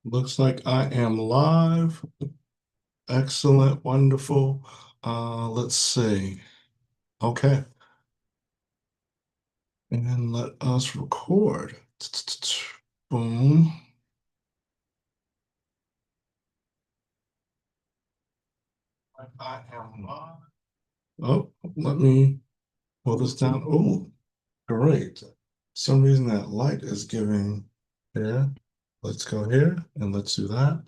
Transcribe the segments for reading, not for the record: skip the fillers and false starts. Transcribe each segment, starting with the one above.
Looks like I am live. Excellent, wonderful. Let's see. Okay, and let us record. Boom. I am live. Oh, let me pull this down. Oh, great. For some reason that light is giving here. Let's go here and let's do that.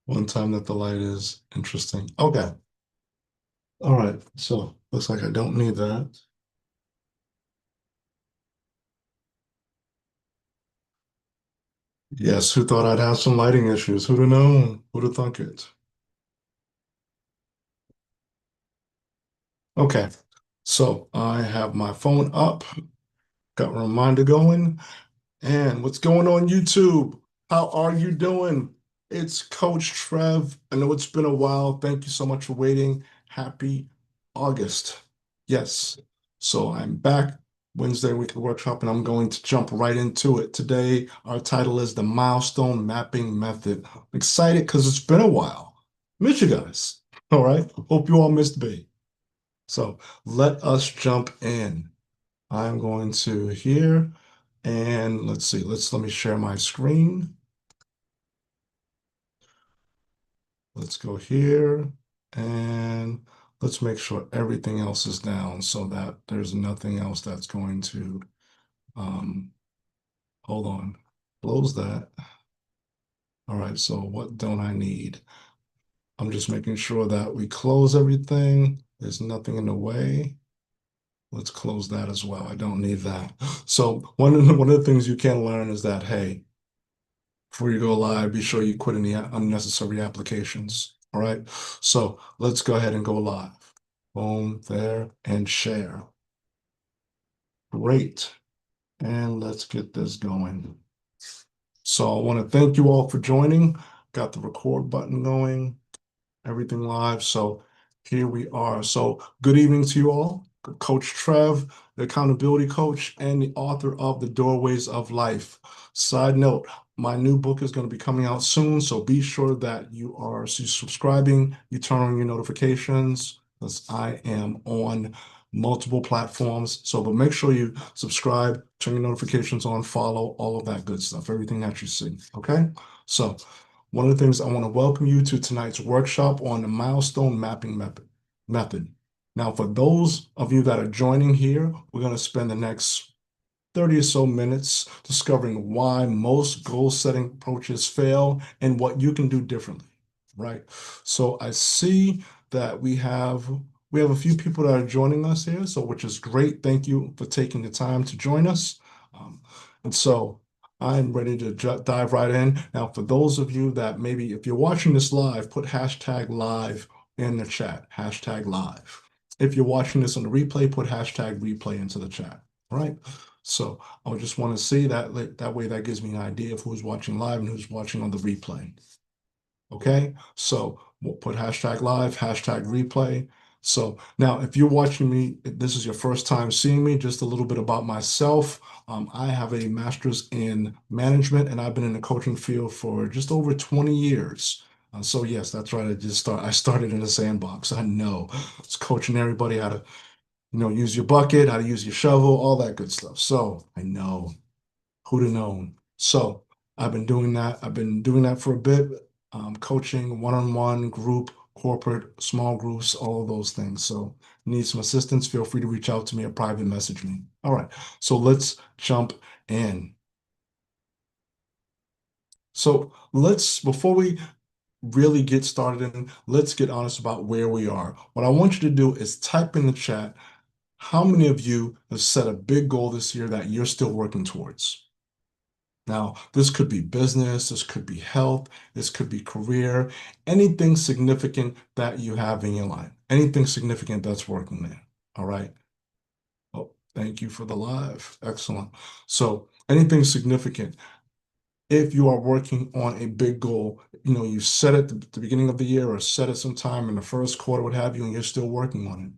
One time that the light is interesting. Okay. All right. So looks like I don't need that. Yes, who thought I'd have some lighting issues? Who'd have known? Who'd have thunk it? Okay, so I have my phone up, got a reminder going, and what's going on YouTube? How are you doing? It's Coach Trev. I know it's been a while. Thank you so much for waiting. Happy August. Yes. So I'm back Wednesday weekly workshop and I'm going to jump right into it. Today, our title is the Milestone Mapping Method. I'm excited because it's been a while. Miss you guys. All right. Hope you all missed me. So let us jump in. I'm going to here and let's see. Let me share my screen. Let's go here and let's make sure everything else is down so that there's nothing else that's going to, um, hold on, close that. All right, so what don't I need? I'm just making sure that we close everything. There's nothing in the way. Let's close that as well. I don't need that. So one of the things you can learn is that, hey, before you go live, be sure you quit any unnecessary applications. All right. So let's go ahead and go live. Boom, there, and share. Great. And let's get this going. So I want to thank you all for joining. Got the record button going, everything live. So here we are. So good evening to you all. Coach Trev, the accountability coach and the author of The Doorways of Life. Side note, my new book is going to be coming out soon, so be sure that you are subscribing, you turn on your notifications, because I am on multiple platforms. So, but make sure you subscribe, turn your notifications on, follow, all of that good stuff, everything that you see. Okay. So, one of the things I want to welcome you to tonight's workshop on the Milestone Mapping Method. Now, for those of you that are joining here, we're going to spend the next 30 or so minutes discovering why most goal setting approaches fail and what you can do differently, right? So I see that we have a few people that are joining us here, so which is great. Thank you for taking the time to join us. Um, and so I'm ready to dive right in. Now, for those of you that maybe if you're watching this live, put hashtag live in the chat, hashtag live. If you're watching this on the replay, put hashtag replay into the chat. All right. So I just want to see that way that gives me an idea of who's watching live and who's watching on the replay. Okay, so we'll put hashtag live, hashtag replay. So now, if you're watching me, if this is your first time seeing me, just a little bit about myself. I have a master's in management, and I've been in the coaching field for just over 20 years. So yes, that's right. I started in a sandbox. I know it's coaching everybody how to, use your bucket, how to use your shovel, all that good stuff. So I know. Who'd have known? So I've been doing that. I've been doing that for a bit, coaching one-on-one, group, corporate, small groups, all of those things. So need some assistance, feel free to reach out to me or private message me. All right, so let's jump in. So before we really get started in, let's get honest about where we are. What I want you to do is type in the chat, how many of you have set a big goal this year that you're still working towards? Now, this could be business, this could be health, this could be career, anything significant that you have in your life, anything significant that's working there. All right. Oh, thank you for the live. Excellent. So, anything significant. If you are working on a big goal, you set it at the beginning of the year or set it sometime in the first quarter, what have you, and you're still working on it.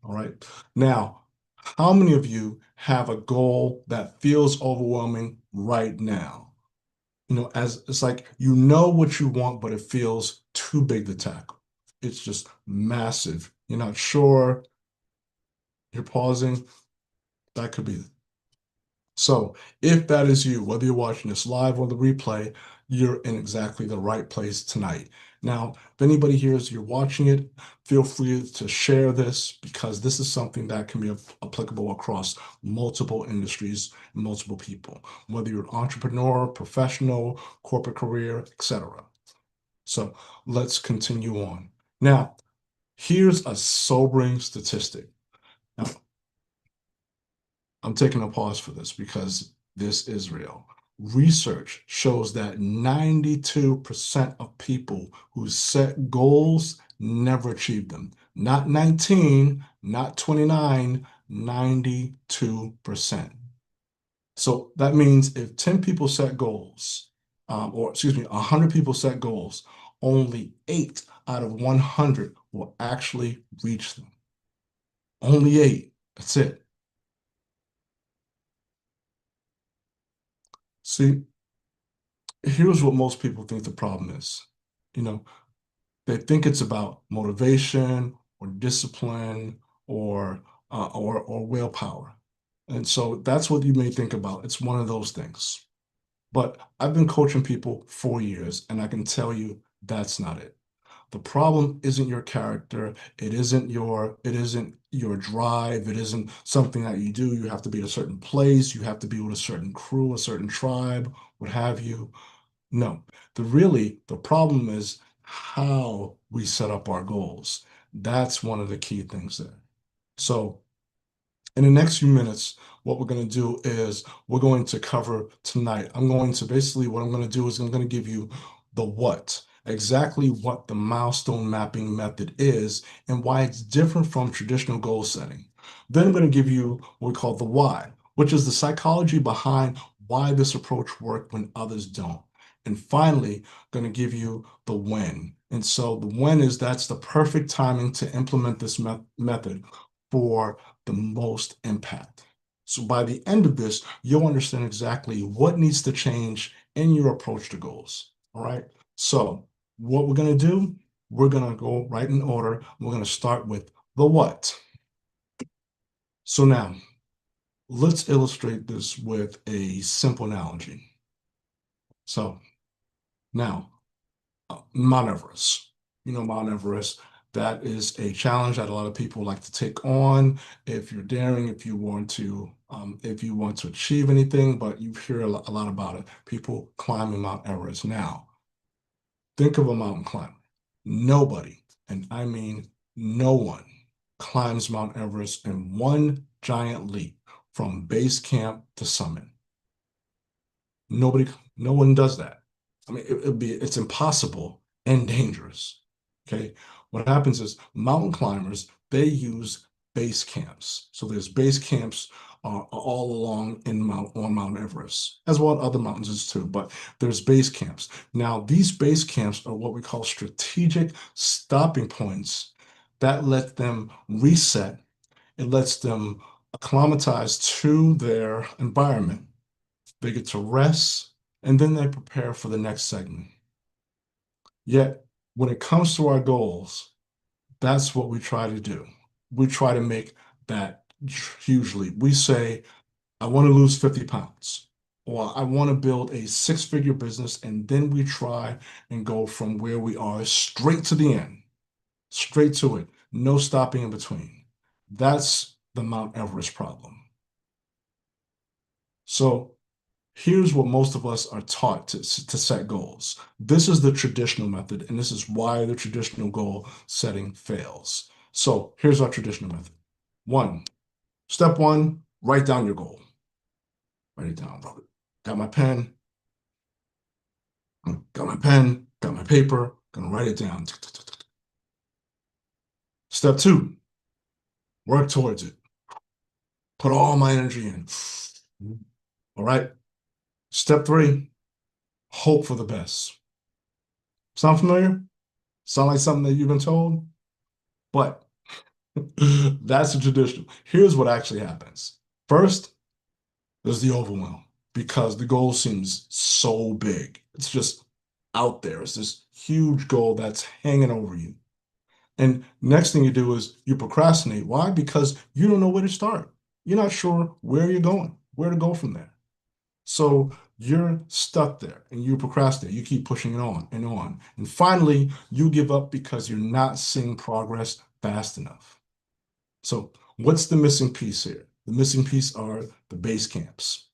All right. Now, how many of you have a goal that feels overwhelming right now. As it's like you know what you want, but it feels too big to tackle. It's just massive. You're not sure, you're pausing. That could be it. So, if that is you, whether you're watching this live or the replay, you're in exactly the right place tonight. Now, if anybody here is you're watching it, feel free to share this because this is something that can be applicable across multiple industries, multiple people, whether you're an entrepreneur, professional, corporate career, etc. So, let's continue on. Now, here's a sobering statistic. Now, I'm taking a pause for this because this is real. Research shows that 92% of people who set goals never achieve them. Not 19, not 29, 92%. So that means if 10 people set goals, or excuse me, 100 people set goals, only 8 out of 100 will actually reach them. Only 8. That's it. See, here's what most people think the problem is. You know, they think it's about motivation or discipline or willpower. And so that's what you may think about. It's one of those things. But I've been coaching people for years, and I can tell you that's not it. The problem isn't your character. It isn't your drive. It isn't something that you do. You have to be at a certain place. You have to be with a certain crew, a certain tribe, what have you. No, the problem is how we set up our goals. That's one of the key things there. So in the next few minutes, what we're going to do is we're going to cover tonight. What I'm going to do is I'm going to give you the what, exactly what the milestone mapping method is and why it's different from traditional goal setting. Then I'm going to give you what we call the why, which is the psychology behind why this approach worked when others don't. And finally, going to give you the when. And so the when is that's the perfect timing to implement this method for the most impact. So by the end of this, you'll understand exactly what needs to change in your approach to goals. All right. So what we're going to do, we're going to go right in order. We're going to start with the what. So now let's illustrate this with a simple analogy. So now Mount Everest. Mount Everest, that is a challenge that a lot of people like to take on if you're daring, if you want to achieve anything, but you hear a lot about it. People climbing Mount Everest. Now, think of a mountain climber. Nobody, and I mean no one, climbs Mount Everest in one giant leap from base camp to summit. Nobody, no one does that. I mean, it's impossible and dangerous. Okay. What happens is mountain climbers, they use base camps. So there's base camps all along on Mount Everest, as well as other mountains too, but there's base camps. Now, these base camps are what we call strategic stopping points that let them reset. It lets them acclimatize to their environment. They get to rest, and then they prepare for the next segment. Yet, when it comes to our goals, that's what we try to do. We try to make that hugely. We say, I want to lose 50 pounds, or I want to build a six-figure business, and then we try and go from where we are straight to the end, straight to it, no stopping in between. That's the Mount Everest problem. So here's what most of us are taught to set goals. This is the traditional method, and this is why the traditional goal setting fails. So here's our traditional method. Step one, write down your goal. Write it down, brother. Got my pen, got my paper, gonna write it down. Step two, work towards it. Put all my energy in. All right. Step three, hope for the best. Sound familiar? Sound like something that you've been told? But that's the traditional. Here's what actually happens. First, there's the overwhelm because the goal seems so big. It's just out there. It's this huge goal that's hanging over you. And next thing you do is you procrastinate. Why? Because you don't know where to start. You're not sure where you're going, where to go from there. So you're stuck there and you procrastinate. You keep pushing it on and on. And finally, you give up because you're not seeing progress fast enough. So what's the missing piece here? The missing piece are the base camps,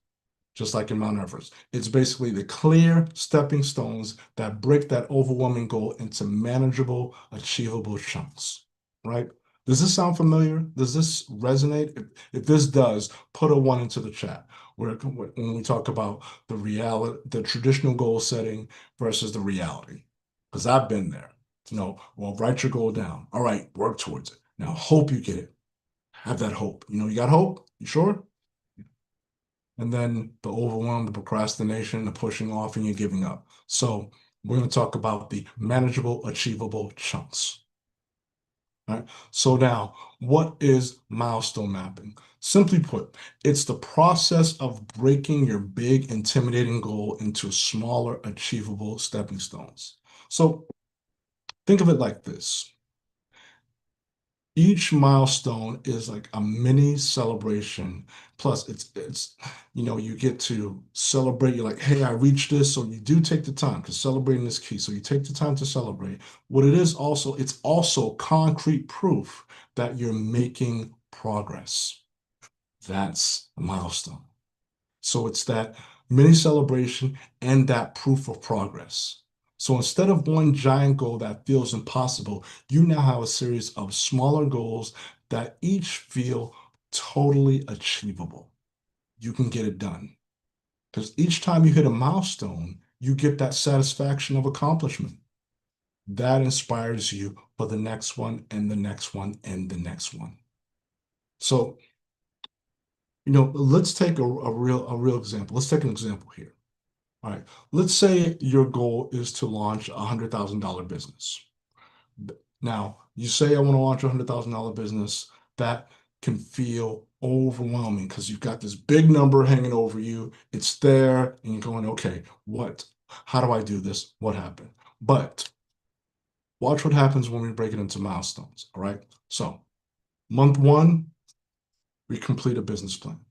just like in Mount Everest. It's basically the clear stepping stones that break that overwhelming goal into manageable, achievable chunks, right? Does this sound familiar? Does this resonate? If this does, put a one into the chat. When we talk about the reality, the traditional goal setting versus the reality, because I've been there. Well, write your goal down. All right, work towards it. Now, hope you get it. Have that hope. You got hope? You sure? And then the overwhelm, the procrastination, the pushing off, and you're giving up. So we're going to talk about the manageable, achievable chunks. All right. So now, what is milestone mapping? Simply put, it's the process of breaking your big, intimidating goal into smaller, achievable stepping stones. So think of it like this. Each milestone is like a mini celebration. Plus, you get to celebrate. You're like, hey, I reached this. So you do take the time because celebrating is key. So you take the time to celebrate. What it is also, it's also concrete proof that you're making progress. That's a milestone. So it's that mini celebration and that proof of progress. So instead of one giant goal that feels impossible, you now have a series of smaller goals that each feel totally achievable. You can get it done. Because each time you hit a milestone, you get that satisfaction of accomplishment. That inspires you for the next one and the next one and the next one. So, let's take a real example. Let's take an example here. All right. Let's say your goal is to launch a $100,000 business. Now, you say I want to launch a $100,000 business. That can feel overwhelming because you've got this big number hanging over you. It's there, and you're going, okay, what? How do I do this? What happened? But watch what happens when we break it into milestones. All right. So, month one, we complete a business plan.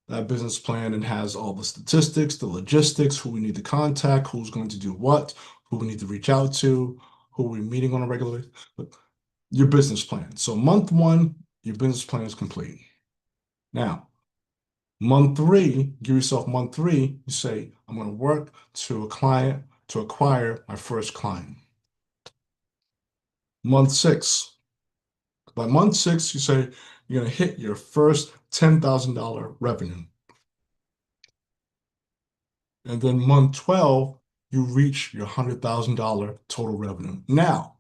That business plan and has all the statistics, the logistics, who we need to contact, who's going to do what, who we need to reach out to, who we're meeting on a regular basis. Your business plan. So month one, your business plan is complete. Now, month three, give yourself month three, you say, I'm going to work to a client to acquire my first client. Month six. By month six, you say you're going to hit your first $10,000 revenue. And then month 12, you reach your $100,000 total revenue. Now,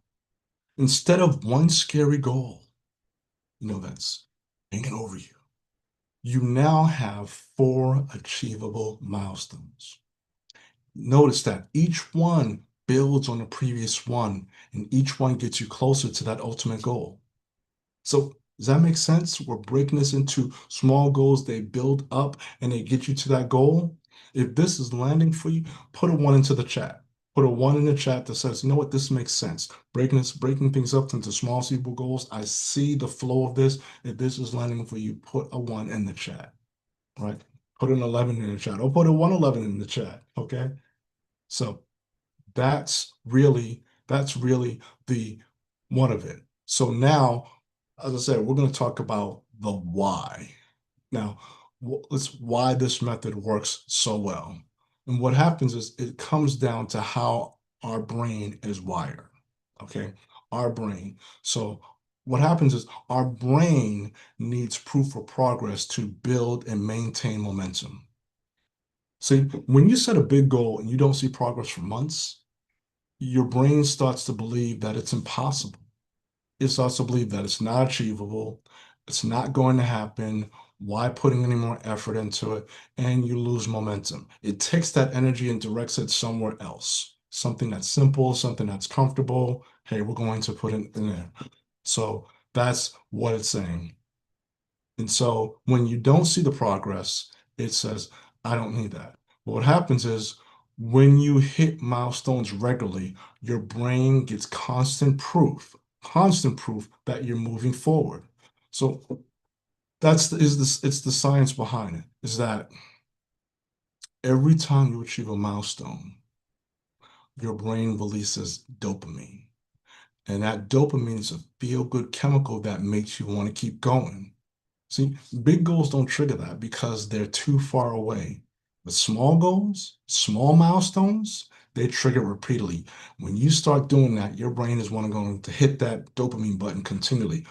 instead of one scary goal, that's hanging over you, you now have four achievable milestones. Notice that each one builds on the previous one, and each one gets you closer to that ultimate goal. So does that make sense? We're breaking this into small goals. They build up and they get you to that goal. If this is landing for you, put a one into the chat. Put a one in the chat that says, you know what, this makes sense. Breaking things up into small, achievable goals. I see the flow of this. If this is landing for you, put a one in the chat, right? Put an 11 in the chat or put a 111 in the chat, okay? So that's really the one of it. So now, as I said, we're going to talk about the why. Now, let's why this method works so well. And what happens is it comes down to how our brain is wired. Okay, our brain. So what happens is our brain needs proof of progress to build and maintain momentum. See, when you set a big goal and you don't see progress for months, your brain starts to believe that it's impossible. It starts to believe that it's not achievable, it's not going to happen. Why putting any more effort into it? And you lose momentum. It takes that energy and directs it somewhere else. Something that's simple, something that's comfortable. Hey, we're going to put it in there. So that's what it's saying. And so when you don't see the progress, it says, I don't need that. But what happens is when you hit milestones regularly, your brain gets constant proof that you're moving forward. So it's the science behind it, is that every time you achieve a milestone, your brain releases dopamine. And that dopamine is a feel-good chemical that makes you want to keep going. See, big goals don't trigger that because they're too far away. But small goals, small milestones, they trigger repeatedly. When you start doing that, your brain is going to hit that dopamine button continually.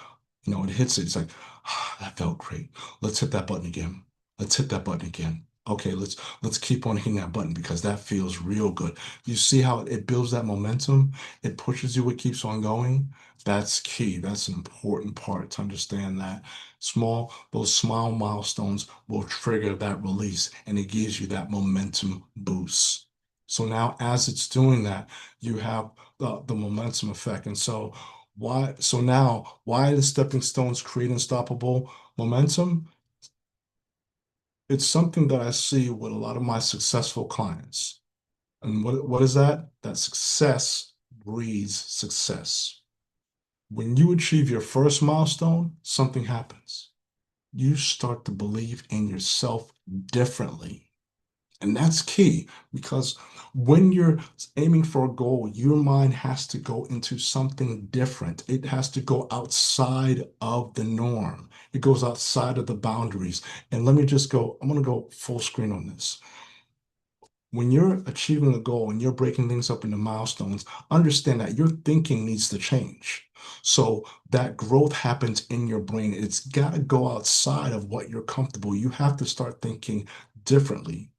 It hits it. It's like, ah, that felt great. Let's hit that button again. Let's hit that button again. Okay, let's keep on hitting that button because that feels real good. You see how it builds that momentum? It pushes you, it keeps on going. That's key. That's an important part to understand that those small milestones will trigger that release and it gives you that momentum boost. So now as it's doing that, you have the momentum effect. And why the stepping stones create unstoppable momentum? It's something that I see with a lot of my successful clients. And what is that? That success breeds success. When you achieve your first milestone, something happens. You start to believe in yourself differently. And that's key because when you're aiming for a goal, your mind has to go into something different. It has to go outside of the norm. It goes outside of the boundaries. And I'm going to go full screen on this. When you're achieving a goal and you're breaking things up into milestones, understand that your thinking needs to change. So that growth happens in your brain. It's got to go outside of what you're comfortable. You have to start thinking differently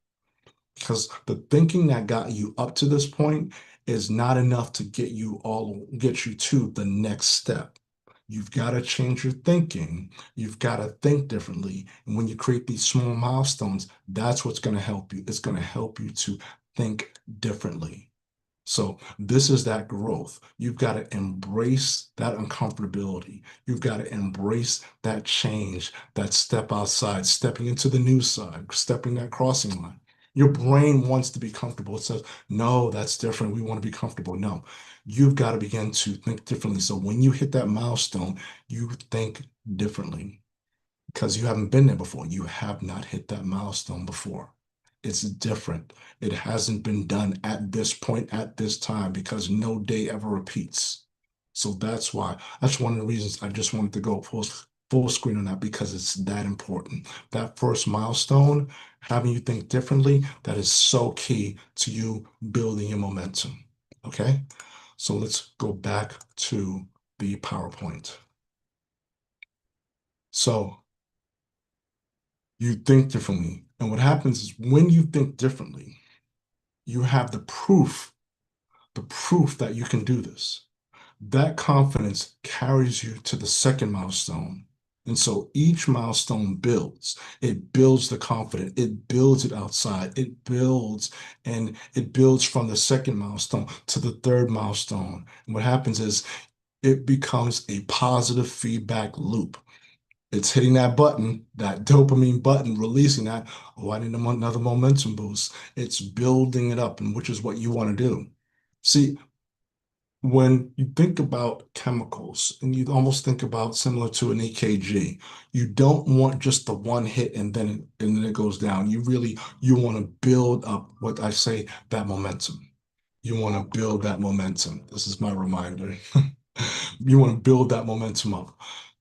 because the thinking that got you up to this point is not enough to get you to the next step. You've got to change your thinking. You've got to think differently. And when you create these small milestones, that's what's going to help you. It's going to help you to think differently. So this is that growth. You've got to embrace that uncomfortability. You've got to embrace that change, that step outside, stepping into the new side, stepping that crossing line. Your brain wants to be comfortable. It says, no, that's different. We want to be comfortable. No, you've got to begin to think differently. So when you hit that milestone, you think differently because you haven't been there before. You have not hit that milestone before. It's different. It hasn't been done at this point, at this time, because no day ever repeats. So that's one of the reasons I just wanted to go full screen on that because it's that important. That first milestone, having you think differently, that is so key to you building your momentum. Okay, so let's go back to the PowerPoint. So you think differently. And what happens is when you think differently, you have the proof that you can do this. That confidence carries you to the second milestone. And so each milestone builds. It builds the confidence. It builds it outside. It builds from the second milestone to the third milestone. And what happens is it becomes a positive feedback loop. It's hitting that button, that dopamine button, releasing that. Oh, I need another momentum boost. It's building it up, and which is what you want to do. See, when you think about chemicals, and you almost think about similar to an EKG, you don't want just the one hit and then it goes down. You want to build up what I say, that momentum. You want to build that momentum. This is my reminder. You want to build that momentum up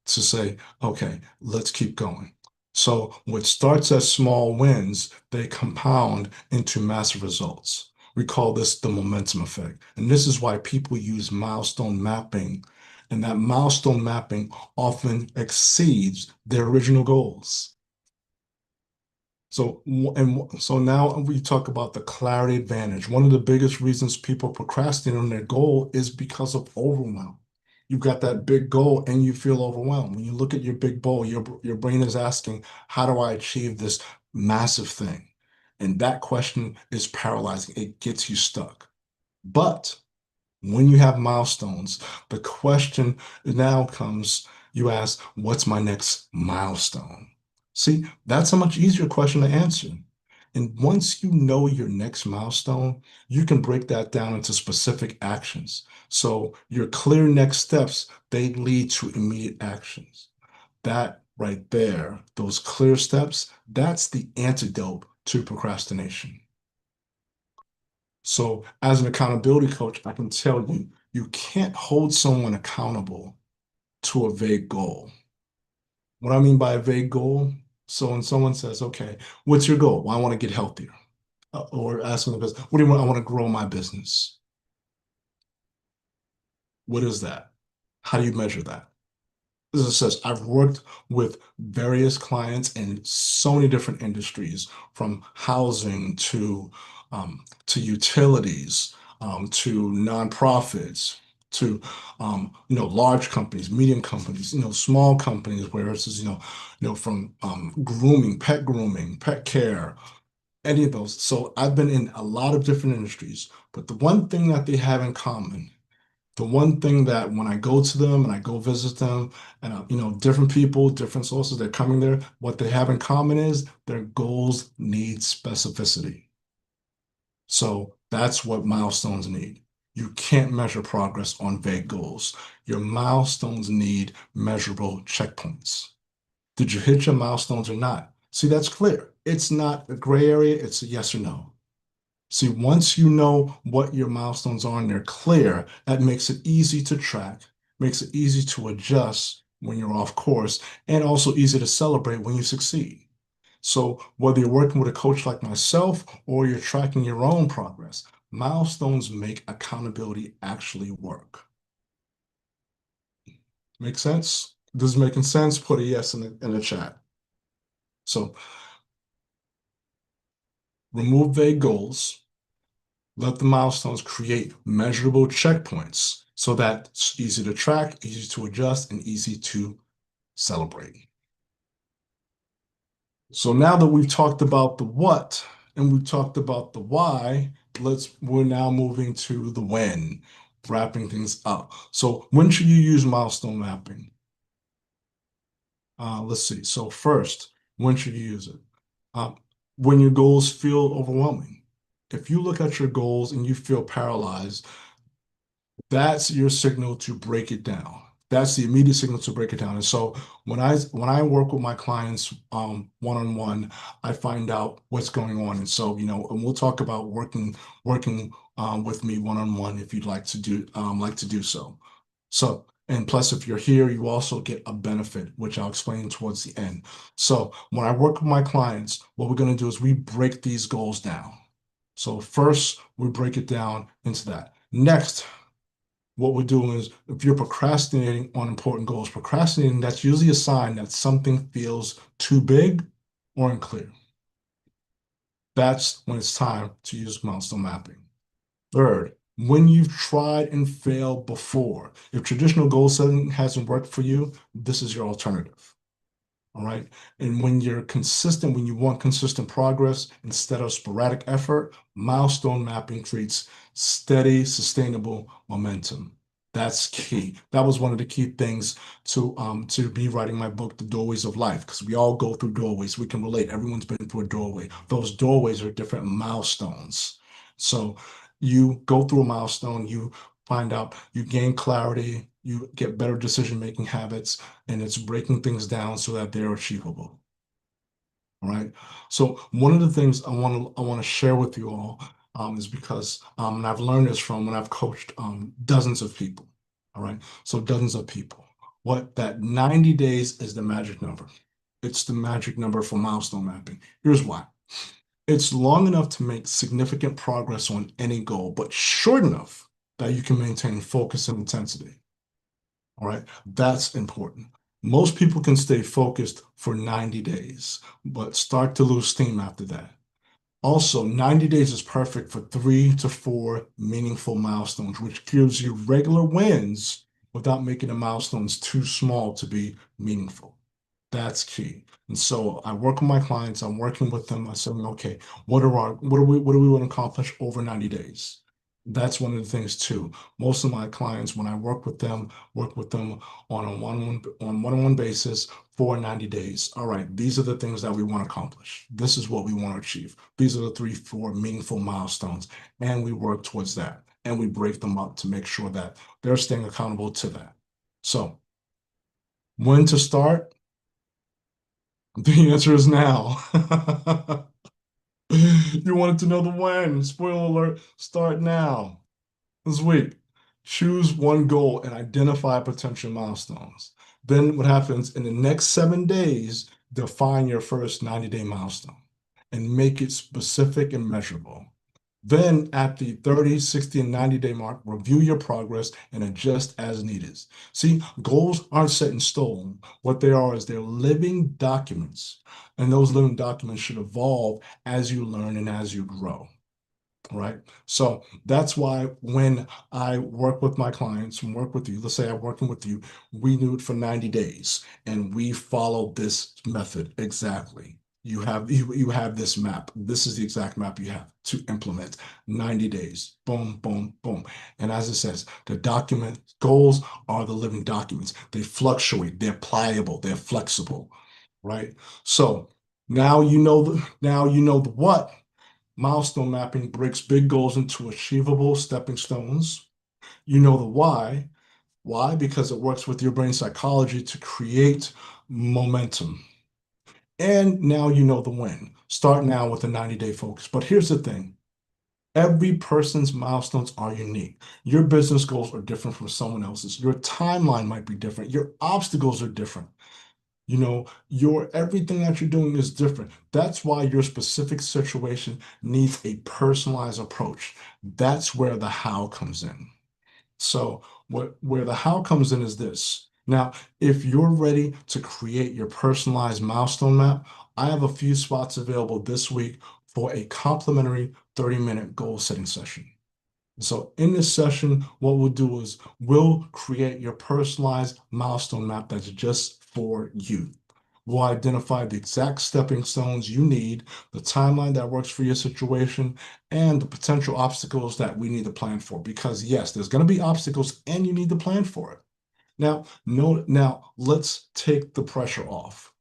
to say, okay, let's keep going. So what starts as small wins, they compound into massive results. We call this the momentum effect. And this is why people use milestone mapping. And that milestone mapping often exceeds their original goals. So now we talk about the clarity advantage. One of the biggest reasons people procrastinate on their goal is because of overwhelm. You've got that big goal and you feel overwhelmed. When you look at your big goal, your brain is asking, how do I achieve this massive thing? And that question is paralyzing. It gets you stuck. But when you have milestones, the question now comes, You ask, what's my next milestone? See, that's a much easier question to answer. And once you know your next milestone, you can break that down into specific actions. So your clear next steps, they lead to immediate actions. That right there, those clear steps, that's the antidote to procrastination. So as an accountability coach, I can tell you, you can't hold someone accountable to a vague goal. What I mean by a vague goal, so when someone says, okay, what's your goal? Well, I want to get healthier. Or asking the business, what do you want? I want to grow my business. What is that? How do you measure that? As it says, I've worked with various clients in so many different industries, from housing to utilities, to nonprofits, to large companies, medium companies, small companies, where it's just, from grooming, pet care, any of those. So I've been in a lot of different industries, but the one thing that they have in common, the one thing that when I go to them and I go visit them, and different people, different sources, they're coming there, what they have in common is their goals need specificity. So that's what milestones need. You can't measure progress on vague goals. Your milestones need measurable checkpoints. Did you hit your milestones or not? See, that's clear. It's not a gray area, it's a yes or no. See, once you know what your milestones are and they're clear, that makes it easy to track, makes it easy to adjust when you're off course, and also easy to celebrate when you succeed. So whether you're working with a coach like myself or you're tracking your own progress, milestones make accountability actually work. Make sense? This is making sense? Put a yes in the chat. So remove vague goals. Let the milestones create measurable checkpoints so that it's easy to track, easy to adjust, and easy to celebrate. So now that we've talked about the what and we've talked about the why, we're now moving to the when, wrapping things up. So when should you use milestone mapping? Let's see. So first, when should you use it? Uh, when your goals feel overwhelming. If you look at your goals and you feel paralyzed, that's your signal to break it down. That's the immediate signal to break it down. And so when I work with my clients one-on-one, I find out what's going on. And so, and we'll talk about working with me one-on-one if you'd like to do so. So, and plus, if you're here, you also get a benefit, which I'll explain towards the end. So when I work with my clients, what we're going to do is we break these goals down. So first, we break it down into that. Next, what we're doing is, if you're procrastinating on important goals, procrastinating, that's usually a sign that something feels too big or unclear. That's when it's time to use milestone mapping. Third, when you've tried and failed before, if traditional goal setting hasn't worked for you, this is your alternative. All right. And when you're consistent, when you want consistent progress instead of sporadic effort, milestone mapping creates steady, sustainable momentum. That's key. That was one of the key things to me writing my book, The Doorways of Life, because we all go through doorways. We can relate. Everyone's been through a doorway. Those doorways are different milestones. So you go through a milestone, you find out, you gain clarity, you get better decision-making habits, and it's breaking things down so that they're achievable. All right. So one of the things I want to share with you all is because and I've learned this from when I've coached dozens of people. All right. So dozens of people. What that 90 days is the magic number. It's the magic number for milestone mapping. Here's why. It's long enough to make significant progress on any goal, but short enough that you can maintain focus and intensity. All right, that's important. Most people can stay focused for 90 days, but start to lose steam after that. Also, 90 days is perfect for 3 to 4 meaningful milestones, which gives you regular wins without making the milestones too small to be meaningful. That's key. And so I work with my clients, I'm working with them. I said, okay, what do we want to accomplish over 90 days? That's one of the things too. Most of my clients, when I work with them on a one-on-one basis for 90 days. All right, these are the things that we want to accomplish. This is what we want to achieve. These are the 3, 4 meaningful milestones, and we work towards that. And we break them up to make sure that they're staying accountable to that. So, when to start? The answer is now. You wanted to know the when. Spoiler alert, start now. This week, choose one goal and identify potential milestones. Then what happens in the next 7 days, define your first 90-day milestone and make it specific and measurable. Then at the 30, 60, and 90-day mark, review your progress and adjust as needed. See, goals aren't set in stone. What they are is they're living documents, and those living documents should evolve as you learn and as you grow. Right. So that's why when I work with my clients and work with you, let's say I'm working with you, we do it for 90 days and we follow this method exactly. You have this map. This is the exact map you have to implement 90 days. Boom, boom, boom. And as it says, the document goals are the living documents. They fluctuate, they're pliable, they're flexible, right? So now you know the what. Milestone mapping breaks big goals into achievable stepping stones. You know the why. Why? Because it works with your brain psychology to create momentum. And now you know the when. Start now with a 90-day focus. But here's the thing. Every person's milestones are unique. Your business goals are different from someone else's. Your timeline might be different. Your obstacles are different. Your everything that you're doing is different. That's why your specific situation needs a personalized approach. That's where the how comes in. So where the how comes in is this. Now, if you're ready to create your personalized milestone map, I have a few spots available this week for a complimentary 30-minute goal setting session. So in this session, what we'll do is we'll create your personalized milestone map that's just for you. We'll identify the exact stepping stones you need, the timeline that works for your situation, and the potential obstacles that we need to plan for. Because yes, there's going to be obstacles and you need to plan for it. Now let's take the pressure off.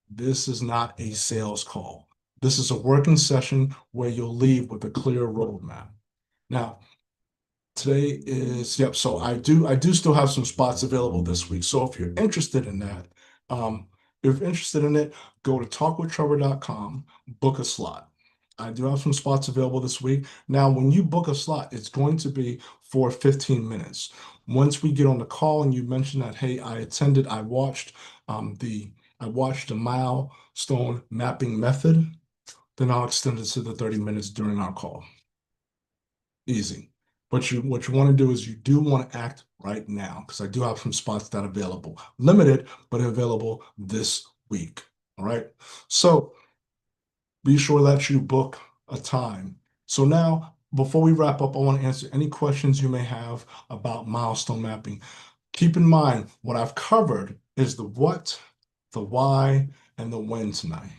This is not a sales call. This is a working session where you'll leave with a clear roadmap. Now, today is, yep, so I do still have some spots available this week. So if you're interested in that, um, if you're interested in it, go to talkwithtrevor.com, book a slot. I do have some spots available this week. Now, when you book a slot, it's going to be for 15 minutes. Once we get on the call and you mention that, hey, I watched the Milestone Mapping Method, then I'll extend it to the 30 minutes during our call. Easy. But what you want to do is you do want to act right now because I do have some spots that are available. Limited, but available this week. All right. So be sure that you book a time. So now, before we wrap up, I want to answer any questions you may have about milestone mapping. Keep in mind, what I've covered is the what, the why, and the when tonight.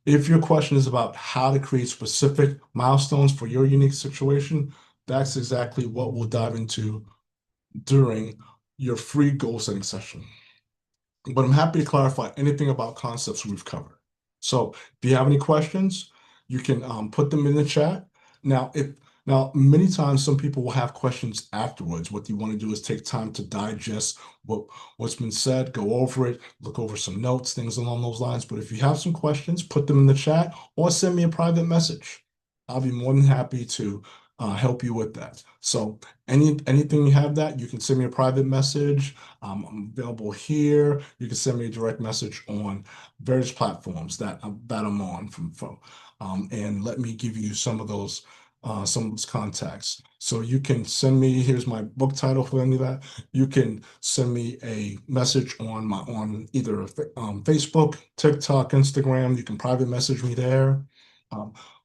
If your question is about how to create specific milestones for your unique situation, that's exactly what we'll dive into during your free goal setting session. But I'm happy to clarify anything about concepts we've covered. So if you have any questions, you can put them in the chat. Now, many times some people will have questions afterwards. What you want to do is take time to digest what's been said, go over it, look over some notes, things along those lines. But if you have some questions, put them in the chat or send me a private message. I'll be more than happy to help you with that. So anything you have that, you can send me a private message. I'm available here. You can send me a direct message on various platforms that I'm on and let me give you some of those contacts. So you can send me, here's my book title for any of that. You can send me a message on either Facebook, TikTok, Instagram. You can private message me there.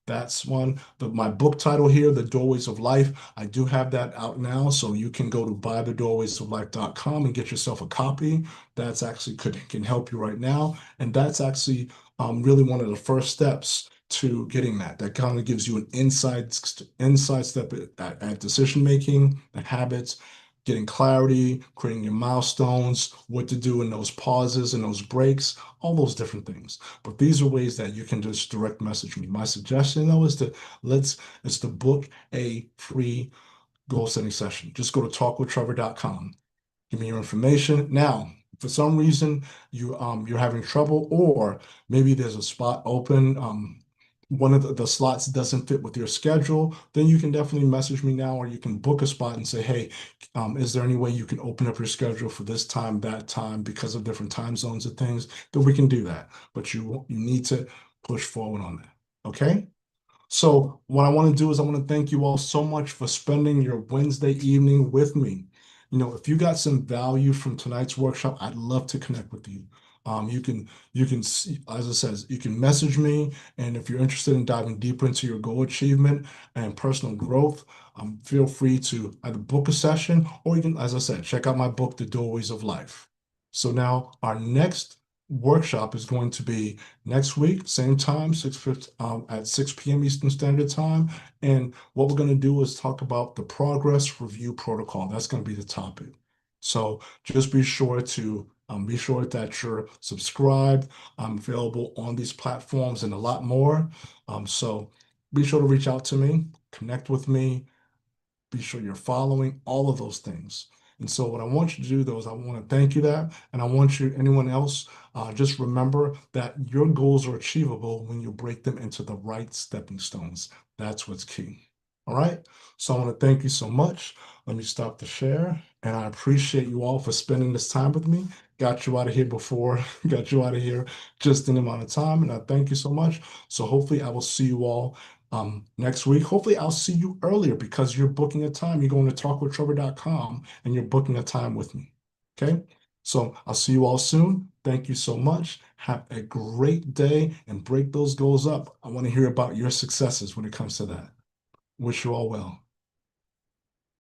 That's one. My book title here, The Doorways of Life. I do have that out now, so you can go to buythedoorwaysoflife.com and get yourself a copy. That's actually can help you right now, and that's actually really one of the first steps to getting that. That kind of gives you an inside step at decision making, the habits, getting clarity, creating your milestones, what to do in those pauses and those breaks, all those different things. But these are ways that you can just direct message me. My suggestion though is to book a free goal setting session. Just go to talkwithtrevor.com. Give me your information. Now, for some reason you're having trouble, or maybe there's a spot open, one of the slots doesn't fit with your schedule, then you can definitely message me now, or you can book a spot and say, hey, is there any way you can open up your schedule for this time, that time, because of different time zones and things, then we can do that. But you need to push forward on that. Okay? So what I want to do is I want to thank you all so much for spending your Wednesday evening with me. If you got some value from tonight's workshop, I'd love to connect with you. You can see, as it says, you can message me, and if you're interested in diving deeper into your goal achievement and personal growth, feel free to either book a session, or you can, as I said, check out my book, The Doorways of Life. So now our next workshop is going to be next week, same time, at 6 p.m. Eastern Standard Time. And what we're going to do is talk about the progress review protocol. That's going to be the topic. So just be sure that you're subscribed. I'm available on these platforms and a lot more. So be sure to reach out to me, connect with me, be sure you're following all of those things. And so what I want you to do though is I want to thank you that, and I want you, anyone else, just remember that your goals are achievable when you break them into the right stepping stones. That's what's key. All right. So I want to thank you so much. Let me stop the share, and I appreciate you all for spending this time with me. Got you out of here before, got you out of here just in the amount of time, and I thank you so much. So hopefully I will see you all next week. Hopefully I'll see you earlier because you're booking a time. You're going to talkwithtrevor.com and you're booking a time with me. Okay. So I'll see you all soon. Thank you so much. Have a great day and break those goals up. I want to hear about your successes when it comes to that. Wish you all well.